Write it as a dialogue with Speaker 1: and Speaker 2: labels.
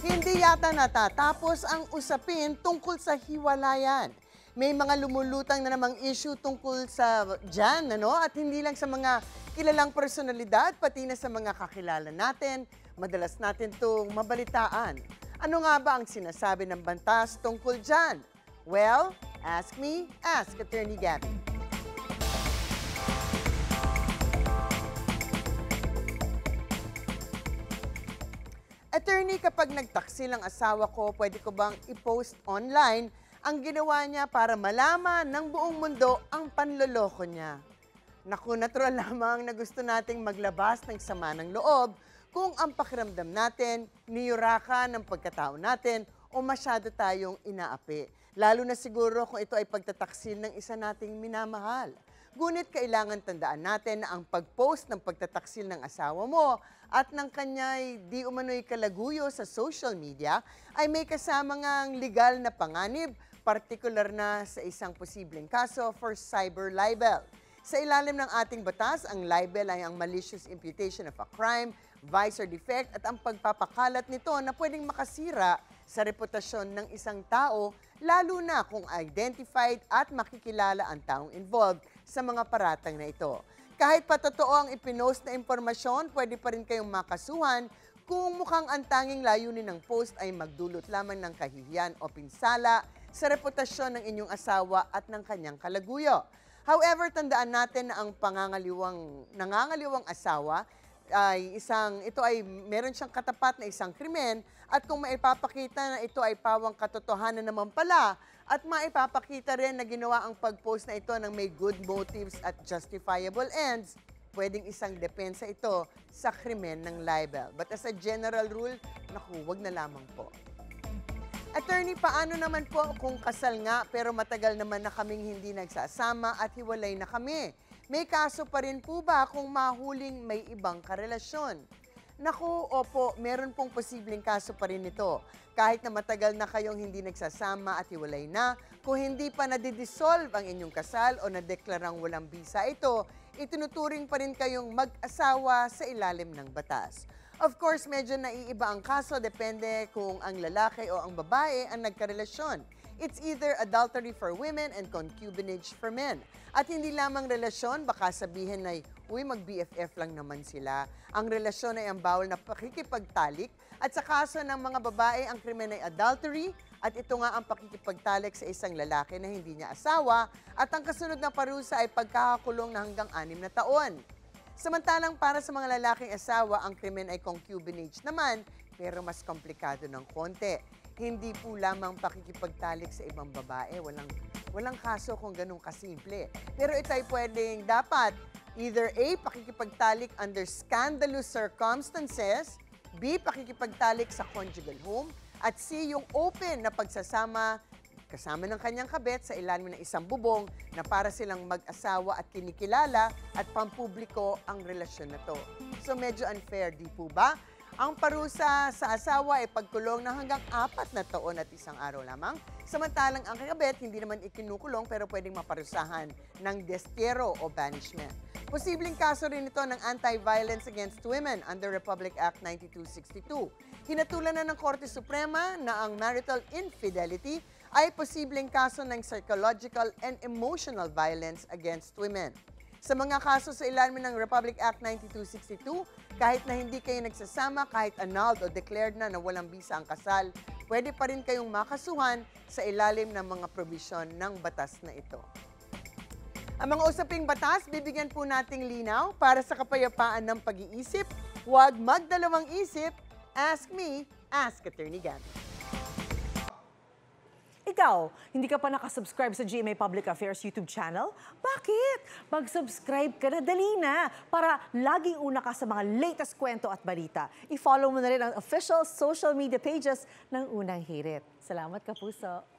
Speaker 1: Hindi yata natatapos ang usapin tungkol sa hiwalayan. May mga lumulutang na namang issue tungkol sa dyan, ano? At hindi lang sa mga kilalang personalidad, pati na sa mga kakilala natin. Madalas natin itong mabalitaan. Ano nga ba ang sinasabi ng bantas tungkol dyan? Well, ask me, ask Attorney Gabby. Attorney, kapag nagtaksil ang asawa ko, pwede ko bang i-post online ang ginawa niya para malaman ng buong mundo ang panloloko niya? Naku, natural lamang na gusto nating maglabas ng sama ng loob kung ang pakiramdam natin, niyurakan ng pagkatao natin o masyado tayong inaapi. Lalo na siguro kung ito ay pagtataksil ng isa nating minamahal. Ngunit kailangan tandaan natin na ang pag-post ng pagtataksil ng asawa mo at ng kanya'y di umano'y kalaguyo sa social media ay may kasama ngang legal na panganib, partikular na sa isang posibleng kaso for cyber libel. Sa ilalim ng ating batas, ang libel ay ang malicious imputation of a crime, vice or defect at ang pagpapakalat nito na pwedeng makasira sa reputasyon ng isang tao, lalo na kung identified at makikilala ang taong involved sa mga paratang na ito. Kahit pa totoo ang ipinost na impormasyon, pwede pa rin kayong makasuhan kung mukhang ang tanging layunin ng post ay magdulot lamang ng kahihiyan o pinsala sa reputasyon ng inyong asawa at ng kanyang kalaguyo. However, tandaan natin na ang nangangaliwang asawa ito ay meron siyang katapat na isang krimen at kung maipapakita na ito ay pawang katotohanan naman pala at maipapakita rin na ginawa ang pag-post na ito ng may good motives at justifiable ends, pwedeng isang depensa ito sa krimen ng libel. But as a general rule, naku, wag na lamang po. Attorney, paano naman po kung kasal nga pero matagal naman na kaming hindi nagsasama at hiwalay na kami? May kaso pa rin po ba kung mahuling may ibang karelasyon? Naku, opo, meron pong posibleng kaso pa rin ito. Kahit na matagal na kayong hindi nagsasama at hiwalay na, kung hindi pa nadidissolve ang inyong kasal o nadeklarang walang bisa ito, itinuturing pa rin kayong mag-asawa sa ilalim ng batas. Of course, medyo naiiba ang kaso, depende kung ang lalaki o ang babae ang nagkarelasyon. It's either adultery for women and concubinage for men. At hindi lamang relasyon, baka sabihin na, uy, mag-BFF lang naman sila. Ang relasyon ay ang bawal na pakikipagtalik at sa kaso ng mga babae, ang krimen ay adultery at ito nga ang pakikipagtalik sa isang lalaki na hindi niya asawa at ang kasunod na parusa ay pagkakakulong na hanggang 6 na taon. Samantalang para sa mga lalaking asawa, ang krimen ay concubinage naman, pero mas komplikado ng konti. Hindi po lamang pakikipagtalik sa ibang babae, walang kaso kung ganun kasimple. Pero ito ay pwedeng dapat either A, pakikipagtalik under scandalous circumstances, B, pakikipagtalik sa conjugal home, at C, yung open na pagsasama kasama ng kanyang kabet sa ilalim ng isang bubong na para silang mag-asawa at kinikilala at pampubliko ang relasyon na to. So medyo unfair, di po ba? Ang parusa sa asawa ay pagkulong na hanggang 4 na taon at 1 araw lamang. Samantalang ang kabet hindi naman ikinukulong pero pwedeng maparusahan ng destierro o banishment. Posibleng kaso rin ito ng Anti-Violence Against Women under Republic Act 9262. Hinatulan na ng Korte Suprema na ang marital infidelity ay posibleng kaso ng psychological and emotional violence against women. Sa mga kaso sa ilalim ng Republic Act 9262, kahit na hindi kayo nagsasama, kahit annulled o declared na walang bisa ang kasal, pwede pa rin kayong makasuhan sa ilalim ng mga probisyon ng batas na ito. Ang mga usaping batas, bibigyan po nating linaw para sa kapayapaan ng pag-iisip. Huwag magdalawang isip. Ask me, ask Attorney Gabby.
Speaker 2: Ikaw, hindi ka pa nakasubscribe sa GMA Public Affairs YouTube channel? Bakit? Mag-subscribe ka na, dali na, para laging una ka sa mga latest kwento at balita. I-follow mo na rin ang official social media pages ng Unang Hirit. Salamat, Kapuso.